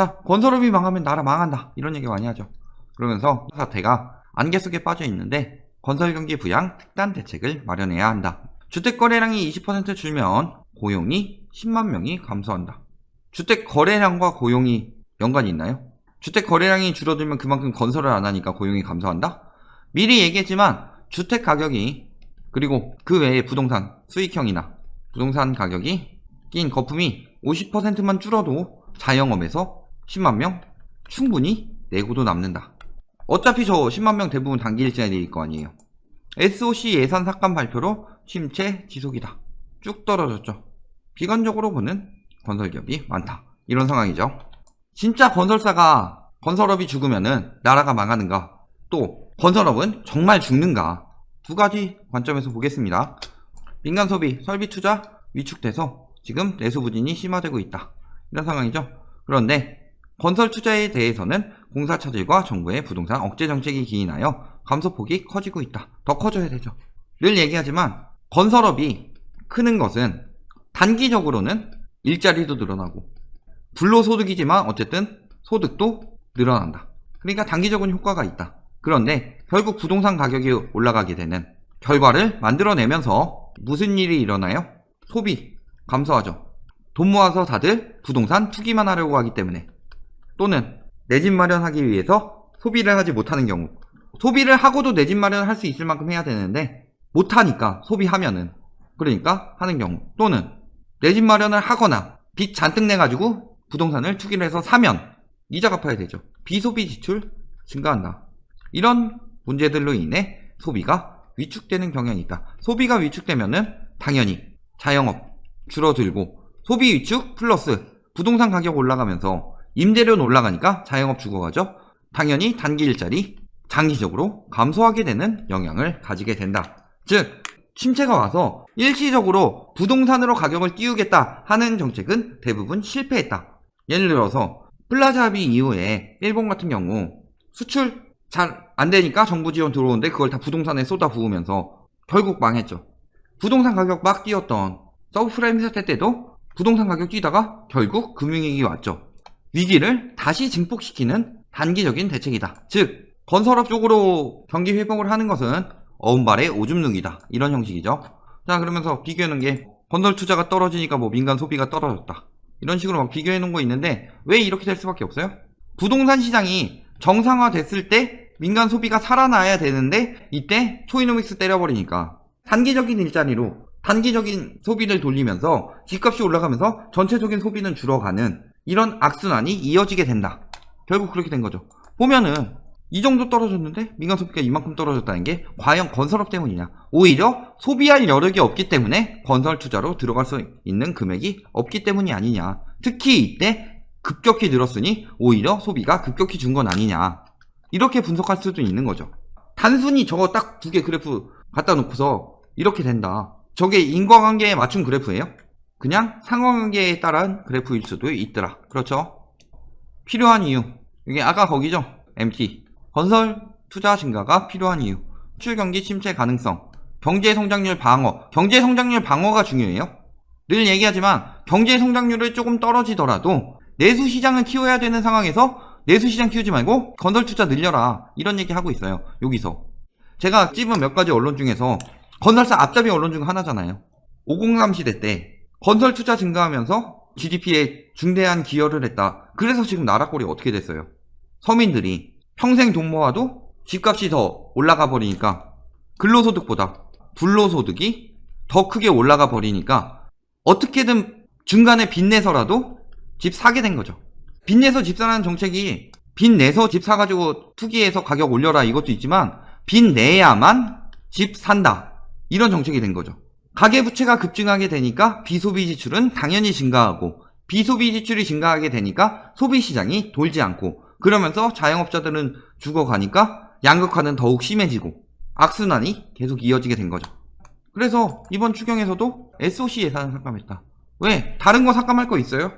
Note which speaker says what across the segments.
Speaker 1: 자, 건설업이 망하면 나라 망한다 이런 얘기 많이 하죠. 그러면서 사태가 안개 속에 빠져 있는데 건설경기 부양 특단 대책을 마련해야 한다. 주택거래량이 20% 줄면 고용이 10만 명이 감소한다. 주택거래량과 고용이 연관이 있나요? 주택거래량이 줄어들면 그만큼 건설을 안 하니까 고용이 감소한다? 미리 얘기했지만 주택가격이 그리고 그 외에 부동산 수익형이나 부동산 가격이 낀 거품이 50%만 줄어도 자영업에서 10만 명 충분히 내고도 남는다. 어차피 저 10만 명 대부분 단기 일자리일 거 아니에요. SOC 예산 삭감 발표로 침체 지속이다. 쭉 떨어졌죠. 비관적으로 보는 건설기업이 많다. 이런 상황이죠. 진짜 건설사가 건설업이 죽으면은 나라가 망하는가? 또 건설업은 정말 죽는가? 두 가지 관점에서 보겠습니다. 민간 소비, 설비 투자 위축돼서 지금 내수 부진이 심화되고 있다. 이런 상황이죠. 그런데 건설 투자에 대해서는 공사 차질과 정부의 부동산 억제 정책이 기인하여 감소폭이 커지고 있다. 더 커져야 되죠. 늘 얘기하지만 건설업이 크는 것은 단기적으로는 일자리도 늘어나고 불로소득이지만 어쨌든 소득도 늘어난다. 그러니까 단기적인 효과가 있다. 그런데 결국 부동산 가격이 올라가게 되는 결과를 만들어내면서 무슨 일이 일어나요? 소비 감소하죠. 돈 모아서 다들 부동산 투기만 하려고 하기 때문에 또는 내 집 마련하기 위해서 소비를 하지 못하는 경우 소비를 하고도 내 집 마련을 할 수 있을 만큼 해야 되는데 못하니까 소비하면은 그러니까 하는 경우 또는 내 집 마련을 하거나 빚 잔뜩 내가지고 부동산을 투기를 해서 사면 이자 갚아야 되죠. 비소비 지출 증가한다. 이런 문제들로 인해 소비가 위축되는 경향이 있다. 소비가 위축되면은 당연히 자영업 줄어들고 소비 위축 플러스 부동산 가격 올라가면서 임대료는 올라가니까 자영업 죽어가죠. 당연히 단기 일자리 장기적으로 감소하게 되는 영향을 가지게 된다. 즉 침체가 와서 일시적으로 부동산으로 가격을 띄우겠다 하는 정책은 대부분 실패했다. 예를 들어서 플라자 합의 이후에 일본 같은 경우 수출 잘 안되니까 정부 지원 들어오는데 그걸 다 부동산에 쏟아 부으면서 결국 망했죠. 부동산 가격 막 뛰었던 서브프라임 사태 때도 부동산 가격 뛰다가 결국 금융위기 왔죠. 위기를 다시 증폭시키는 단기적인 대책이다. 즉 건설업 쪽으로 경기 회복을 하는 것은 어음발의 오줌 누기다. 이런 형식이죠. 자, 그러면서 비교해놓은 게 건설 투자가 떨어지니까 뭐 민간 소비가 떨어졌다. 이런 식으로 막 비교해놓은 거 있는데 왜 이렇게 될 수밖에 없어요? 부동산 시장이 정상화됐을 때 민간 소비가 살아나야 되는데 이때 초이노믹스 때려버리니까 단기적인 일자리로 단기적인 소비를 돌리면서 집값이 올라가면서 전체적인 소비는 줄어가는 이런 악순환이 이어지게 된다. 결국 그렇게 된 거죠. 보면은 이 정도 떨어졌는데 민간 소비가 이만큼 떨어졌다는 게 과연 건설업 때문이냐? 오히려 소비할 여력이 없기 때문에 건설 투자로 들어갈 수 있는 금액이 없기 때문이 아니냐. 특히 이때 급격히 늘었으니 오히려 소비가 급격히 준 건 아니냐. 이렇게 분석할 수도 있는 거죠. 단순히 저거 딱 두 개 그래프 갖다 놓고서 이렇게 된다. 저게 인과관계에 맞춘 그래프예요? 그냥 상관관계에 따른 그래프일 수도 있더라. 그렇죠? 필요한 이유. 이게 아까 거기죠? MT. 건설 투자 증가가 필요한 이유. 수출 경기 침체 가능성. 경제 성장률 방어. 경제 성장률 방어가 중요해요. 늘 얘기하지만 경제 성장률이 조금 떨어지더라도 내수 시장을 키워야 되는 상황에서 내수 시장 키우지 말고 건설 투자 늘려라. 이런 얘기 하고 있어요. 여기서. 제가 찝은 몇 가지 언론 중에서 건설사 앞잡이 언론 중 하나잖아요. 503 시대 때 건설 투자 증가하면서 GDP에 중대한 기여를 했다. 그래서 지금 나라 꼴이 어떻게 됐어요? 서민들이 평생 돈 모아도 집값이 더 올라가 버리니까 근로소득보다 불로소득이 더 크게 올라가 버리니까 어떻게든 중간에 빚내서라도 집 사게 된 거죠. 빚내서 집 사라는 정책이 빚내서 집 사가지고 투기해서 가격 올려라 이것도 있지만 빚내야만 집 산다. 이런 정책이 된 거죠. 가계부채가 급증하게 되니까 비소비 지출은 당연히 증가하고 비소비 지출이 증가하게 되니까 소비시장이 돌지 않고 그러면서 자영업자들은 죽어가니까 양극화는 더욱 심해지고 악순환이 계속 이어지게 된 거죠. 그래서 이번 추경에서도 SOC 예산을 삭감했다. 왜? 다른 거 삭감할 거 있어요?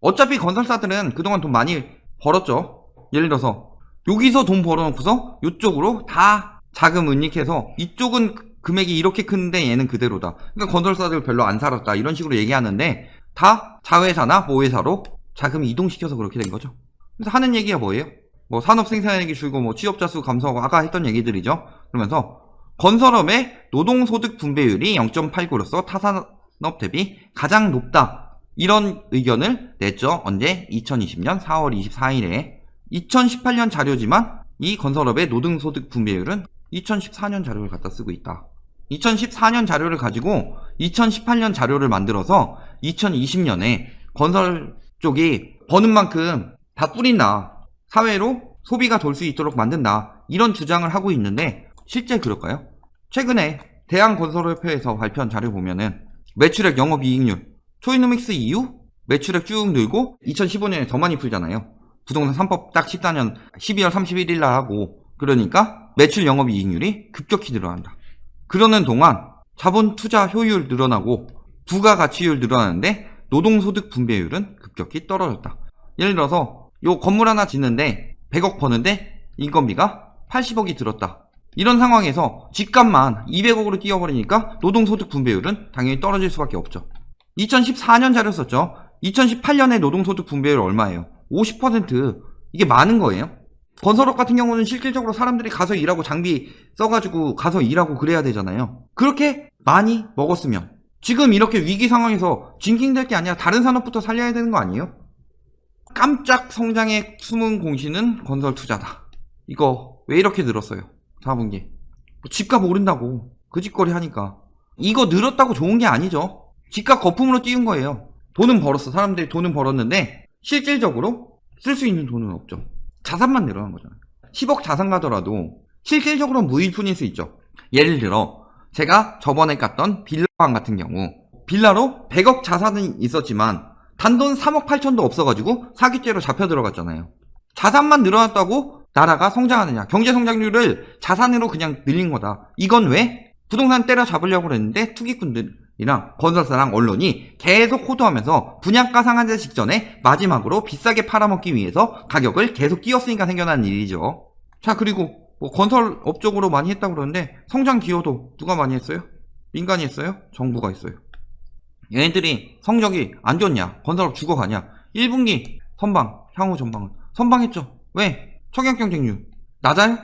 Speaker 1: 어차피 건설사들은 그동안 돈 많이 벌었죠. 예를 들어서 여기서 돈 벌어놓고서 이쪽으로 다 자금 은닉해서 이쪽은 금액이 이렇게 큰데 얘는 그대로다. 그러니까 건설사들 별로 안 살았다. 이런 식으로 얘기하는데 다 자회사나 모회사로 자금을 이동시켜서 그렇게 된 거죠. 그래서 하는 얘기가 뭐예요? 뭐 산업 생산력이 줄고 뭐 취업자 수 감소하고 아까 했던 얘기들이죠. 그러면서 건설업의 노동소득 분배율이 0.89로서 타산업 대비 가장 높다. 이런 의견을 냈죠. 언제? 2020년 4월 24일에 2018년 자료지만 이 건설업의 노동소득 분배율은 2014년 자료를 갖다 쓰고 있다. 2014년 자료를 가지고 2018년 자료를 만들어서 2020년에 건설 쪽이 버는 만큼 다 뿌린다. 사회로 소비가 돌 수 있도록 만든다. 이런 주장을 하고 있는데 실제 그럴까요? 최근에 대한건설협회에서 발표한 자료 보면은 매출액 영업이익률 초이노믹스 이후 매출액 쭉 늘고 2015년에 더 많이 풀잖아요. 부동산 3법 딱 14년 12월 31일 날 하고 그러니까 매출 영업이익률이 급격히 늘어난다. 그러는 동안 자본 투자 효율 늘어나고 부가가치율 늘어나는데 노동소득 분배율은 급격히 떨어졌다. 예를 들어서 요 건물 하나 짓는데 100억 버는데 인건비가 80억이 들었다. 이런 상황에서 집값만 200억으로 뛰어버리니까 노동소득 분배율은 당연히 떨어질 수밖에 없죠. 2014년 자료 썼죠. 2018년에 노동소득 분배율 얼마예요? 50%. 이게 많은 거예요. 건설업 같은 경우는 실질적으로 사람들이 가서 일하고 장비 써가지고 가서 일하고 그래야 되잖아요. 그렇게 많이 먹었으면 지금 이렇게 위기 상황에서 징징댈 게 아니라 다른 산업부터 살려야 되는 거 아니에요? 깜짝 성장의 숨은 공시는 건설 투자다. 이거 왜 이렇게 늘었어요? 4분기. 집값 오른다고 그 짓거리 하니까. 이거 늘었다고 좋은 게 아니죠. 집값 거품으로 띄운 거예요. 돈은 벌었어. 사람들이 돈은 벌었는데 실질적으로 쓸 수 있는 돈은 없죠. 자산만 늘어난 거잖아요. 10억 자산 가더라도 실질적으로 무일푼일 수 있죠. 예를 들어 제가 저번에 깠던 빌라왕 같은 경우 빌라로 100억 자산은 있었지만 단돈 3억 8천도 없어가지고 사기죄로 잡혀 들어갔잖아요. 자산만 늘어났다고 나라가 성장하느냐. 경제 성장률을 자산으로 그냥 늘린 거다. 이건 왜? 부동산 때려잡으려고 그랬는데 투기꾼들이랑 건설사랑 언론이 계속 호도하면서 분양가 상한제 직전에 마지막으로 비싸게 팔아먹기 위해서 가격을 계속 끼웠으니까 생겨난 일이죠. 자, 그리고 뭐 건설업 쪽으로 많이 했다고 그러는데 성장 기여도 누가 많이 했어요? 민간이 했어요? 정부가 했어요. 얘네들이 성적이 안 좋냐? 건설업 죽어가냐? 1분기 선방, 향후 전방은 선방했죠. 왜? 청약 경쟁률 낮아요?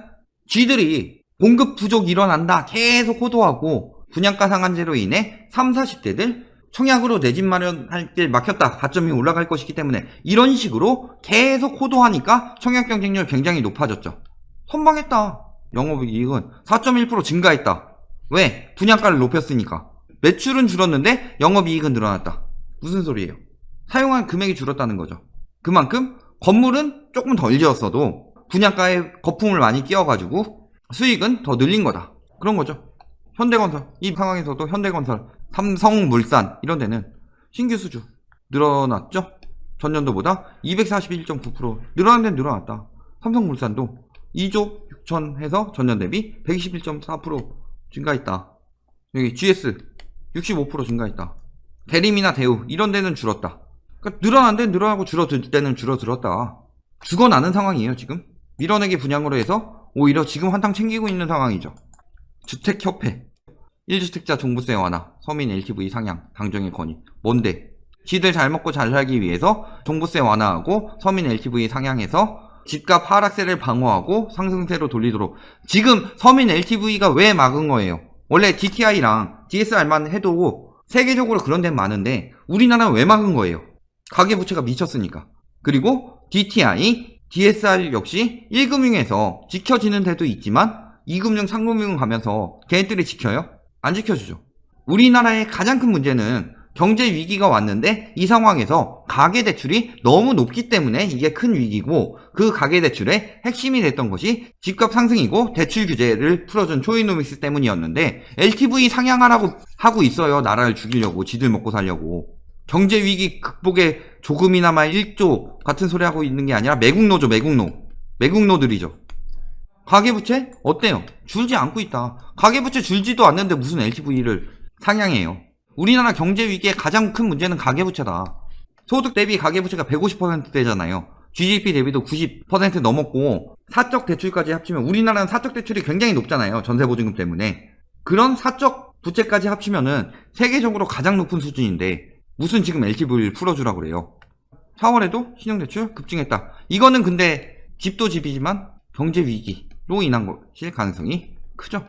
Speaker 1: 쥐들이 공급 부족 일어난다 계속 호도하고 분양가 상한제로 인해 30, 40대들 청약으로 내 집 마련할 때 막혔다. 가점이 올라갈 것이기 때문에 이런 식으로 계속 호도하니까 청약 경쟁률 굉장히 높아졌죠. 선방했다. 영업이익은 4.1% 증가했다. 왜? 분양가를 높였으니까. 매출은 줄었는데 영업이익은 늘어났다. 무슨 소리예요? 사용한 금액이 줄었다는 거죠. 그만큼 건물은 조금 덜 지었어도 분양가에 거품을 많이 끼워가지고 수익은 더 늘린 거다. 그런 거죠. 현대건설, 이 상황에서도 현대건설, 삼성물산 이런 데는 신규 수주 늘어났죠. 전년도보다 241.9% 늘어난 데는 늘어났다. 삼성물산도 2조 6천 해서 전년 대비 121.4% 증가했다. 여기 GS 65% 증가했다. 대림이나 대우 이런 데는 줄었다. 그러니까 늘어난 데는 늘어나고 줄어들 때는 줄어들었다. 죽어나는 상황이에요. 지금 밀어내기 분양으로 해서 오히려 지금 한탕 챙기고 있는 상황이죠. 주택협회 1주택자 종부세 완화, 서민 LTV 상향, 당정의 건의. 뭔데? 지들 잘 먹고 잘 살기 위해서 종부세 완화하고 서민 LTV 상향해서 집값 하락세를 방어하고 상승세로 돌리도록. 지금 서민 LTV가 왜 막은 거예요? 원래 DTI랑 DSR만 해도 세계적으로 그런 데는 많은데 우리나라는 왜 막은 거예요? 가계부채가 미쳤으니까. 그리고 DTI, DSR 역시 1금융에서 지켜지는 데도 있지만 2금융, 3금융 가면서 걔네들이 지켜요? 안 지켜주죠. 우리나라의 가장 큰 문제는 경제 위기가 왔는데 이 상황에서 가계대출이 너무 높기 때문에 이게 큰 위기고, 그 가계대출의 핵심이 됐던 것이 집값 상승이고 대출 규제를 풀어준 초이노믹스 때문이었는데 LTV 상향하라고 하고 있어요. 나라를 죽이려고, 지들 먹고 살려고. 경제 위기 극복에 조금이나마 1조 같은 소리 하고 있는 게 아니라 매국노죠. 매국노들이죠. 가계부채 어때요? 줄지 않고 있다. 가계부채 줄지도 않는데 무슨 LTV를 상향해요? 우리나라 경제 위기의 가장 큰 문제는 가계부채다. 소득 대비 가계부채가 150%대잖아요. GDP 대비도 90% 넘었고 사적 대출까지 합치면, 우리나라는 사적 대출이 굉장히 높잖아요. 전세보증금 때문에. 그런 사적 부채까지 합치면은 세계적으로 가장 높은 수준인데 무슨 지금 LTV를 풀어주라고 그래요? 4월에도 신용대출 급증했다. 이거는 근데 집도 집이지만 경제위기로 인한 것일 가능성이 크죠.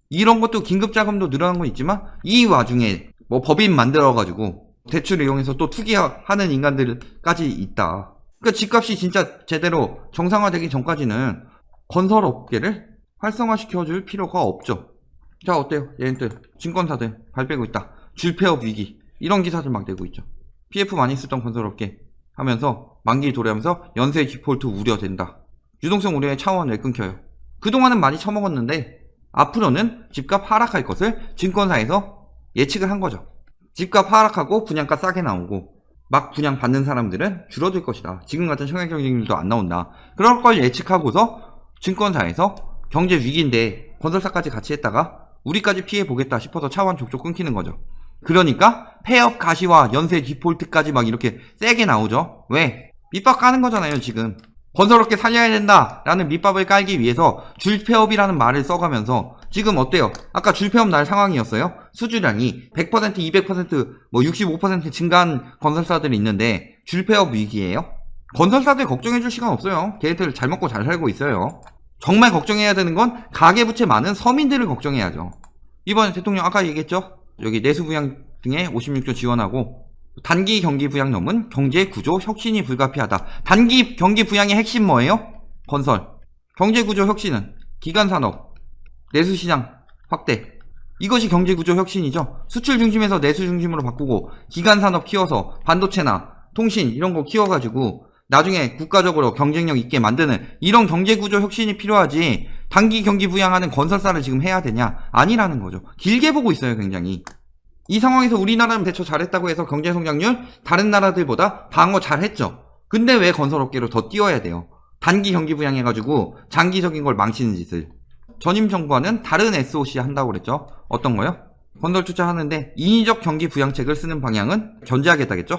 Speaker 1: 이런 것도 긴급자금도 늘어난 건 있지만 이 와중에 뭐 법인 만들어가지고 대출을 이용해서 또 투기하는 인간들까지 있다. 그러니까 집값이 진짜 제대로 정상화되기 전까지는 건설업계를 활성화시켜줄 필요가 없죠. 자, 어때요? 얘네들 증권사들 발 빼고 있다. 줄폐업 위기 이런 기사들 막 내고 있죠. PF 많이 쓰던 건설업계 하면서 만기 도래하면서 연쇄 디폴트 우려된다. 유동성 우려의 차원 왜 끊겨요? 그동안은 많이 처먹었는데 앞으로는 집값 하락할 것을 증권사에서 예측을 한 거죠. 집값 하락하고 분양가 싸게 나오고 막 분양 받는 사람들은 줄어들 것이다. 지금 같은 청약 경쟁률도 안 나온다. 그럴 걸 예측하고서 증권사에서 경제 위기인데 건설사까지 같이 했다가 우리까지 피해 보겠다 싶어서 차원 족족 끊기는 거죠. 그러니까 폐업 가시와 연쇄 디폴트까지 막 이렇게 세게 나오죠. 왜? 밑밥 까는 거잖아요. 지금 건설업계 살려야 된다라는 밑밥을 깔기 위해서 줄폐업이라는 말을 써가면서 지금 어때요? 아까 줄폐업 날 상황이었어요. 수주량이 100%, 200%, 뭐 65% 증가한 건설사들이 있는데 줄폐업 위기예요? 건설사들 걱정해줄 시간 없어요. 걔네들 잘 먹고 잘 살고 있어요. 정말 걱정해야 되는 건 가계부채 많은 서민들을 걱정해야죠. 이번 대통령 아까 얘기했죠? 여기 내수부양 등에 56조 지원하고 단기 경기 부양 넘은 경제 구조 혁신이 불가피하다. 단기 경기 부양의 핵심 뭐예요? 건설. 경제 구조 혁신은 기간 산업, 내수 시장 확대. 이것이 경제 구조 혁신이죠. 수출 중심에서 내수 중심으로 바꾸고 기간 산업 키워서 반도체나 통신 이런 거 키워가지고 나중에 국가적으로 경쟁력 있게 만드는 이런 경제 구조 혁신이 필요하지. 단기 경기 부양하는 건설사를 지금 해야 되냐? 아니라는 거죠. 길게 보고 있어요, 굉장히. 이 상황에서 우리나라는 대처 잘했다고 해서 경제 성장률 다른 나라들보다 방어 잘했죠. 근데 왜 건설업계로 더 띄워야 돼요? 단기 경기 부양해가지고 장기적인 걸 망치는 짓을. 전임 정부와는 다른 SOC 한다고 그랬죠. 어떤 거요? 건설 투자하는데 인위적 경기 부양책을 쓰는 방향은 견제하겠다겠죠?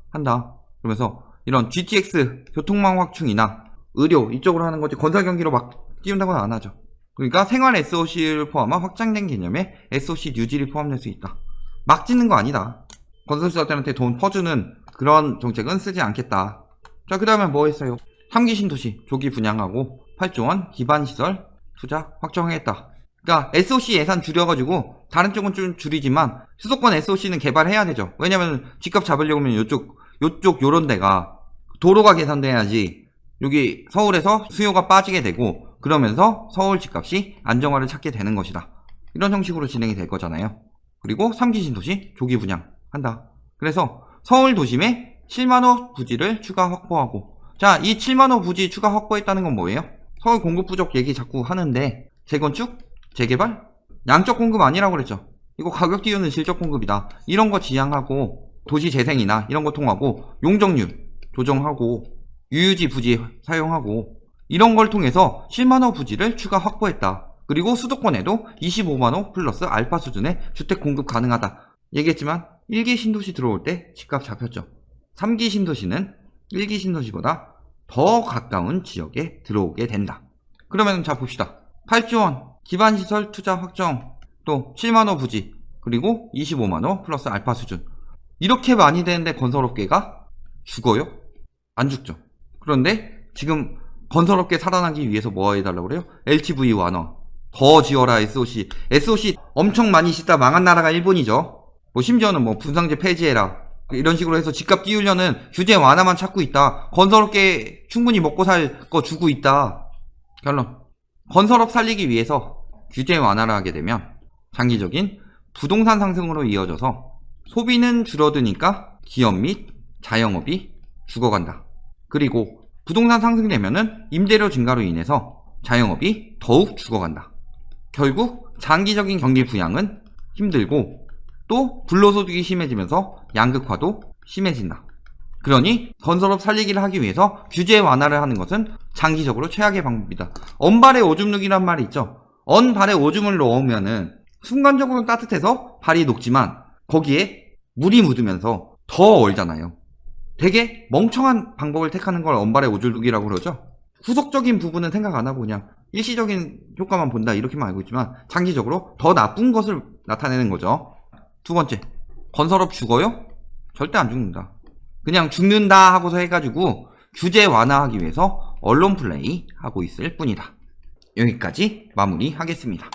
Speaker 1: 한다. 그러면서 이런 GTX 교통망 확충이나 의료 이쪽으로 하는 거지 건설 경기로 막 띄운다고는 안 하죠. 그러니까 생활 SOC를 포함한 확장된 개념에 SOC 뉴질이 포함될 수 있다. 막 짓는 거 아니다. 건설사들한테 돈 퍼주는 그런 정책은 쓰지 않겠다. 자, 그 다음에 뭐 했어요? 3기 신도시 조기 분양하고 8조 원 기반시설 투자 확정하겠다. 그러니까 SOC 예산 줄여가지고 다른 쪽은 좀 줄이지만 수도권 SOC는 개발해야 되죠. 왜냐면 집값 잡으려고 하면 요쪽 요런 데가 도로가 개선돼야지 여기 서울에서 수요가 빠지게 되고 그러면서 서울 집값이 안정화를 찾게 되는 것이다. 이런 형식으로 진행이 될 거잖아요. 그리고 3기 신도시 조기 분양한다. 그래서 서울 도심에 7만호 부지를 추가 확보하고 자, 이 7만호 부지 추가 확보했다는 건 뭐예요? 서울 공급 부족 얘기 자꾸 하는데 재건축? 재개발? 양적 공급 아니라고 그랬죠. 이거 가격 띄우는 질적 공급이다. 이런 거 지향하고 도시 재생이나 이런 거 통하고 용적률 조정하고 유유지 부지 사용하고 이런 걸 통해서 7만호 부지를 추가 확보했다. 그리고 수도권에도 25만호 플러스 알파 수준의 주택 공급 가능하다. 얘기했지만 1기 신도시 들어올 때 집값 잡혔죠. 3기 신도시는 1기 신도시보다 더 가까운 지역에 들어오게 된다. 그러면 자 봅시다. 8조 원 기반시설 투자 확정 또 7만호 부지 그리고 25만호 플러스 알파 수준 이렇게 많이 되는데 건설업계가 죽어요? 안 죽죠. 그런데 지금 건설업계 살아나기 위해서 뭐 해달라고 그래요? LTV 완화 더 지어라 SOC 엄청 많이 짓다 망한 나라가 일본이죠. 뭐 심지어는 뭐 분상제 폐지해라 이런 식으로 해서 집값 띄우려는 규제 완화만 찾고 있다. 건설업계 충분히 먹고 살 거 주고 있다. 결론 건설업 살리기 위해서 규제 완화를 하게 되면 장기적인 부동산 상승으로 이어져서 소비는 줄어드니까 기업 및 자영업이 죽어간다. 그리고 부동산 상승되면은 임대료 증가로 인해서 자영업이 더욱 죽어간다. 결국 장기적인 경기 부양은 힘들고 또 불로소득이 심해지면서 양극화도 심해진다. 그러니 건설업 살리기를 하기 위해서 규제 완화를 하는 것은 장기적으로 최악의 방법이다. 언발에 오줌 누기란 말이 있죠. 언발에 오줌을 넣으면은 순간적으로 따뜻해서 발이 녹지만 거기에 물이 묻으면서 더 얼잖아요. 되게 멍청한 방법을 택하는 걸 언발에 오줌 누기라고 그러죠. 후속적인 부분은 생각 안 하고 그냥 일시적인 효과만 본다 이렇게만 알고 있지만 장기적으로 더 나쁜 것을 나타내는 거죠. 두 번째, 건설업 죽어요? 절대 안 죽는다. 그냥 죽는다 하고서 해가지고 규제 완화하기 위해서 언론 플레이 하고 있을 뿐이다. 여기까지 마무리하겠습니다.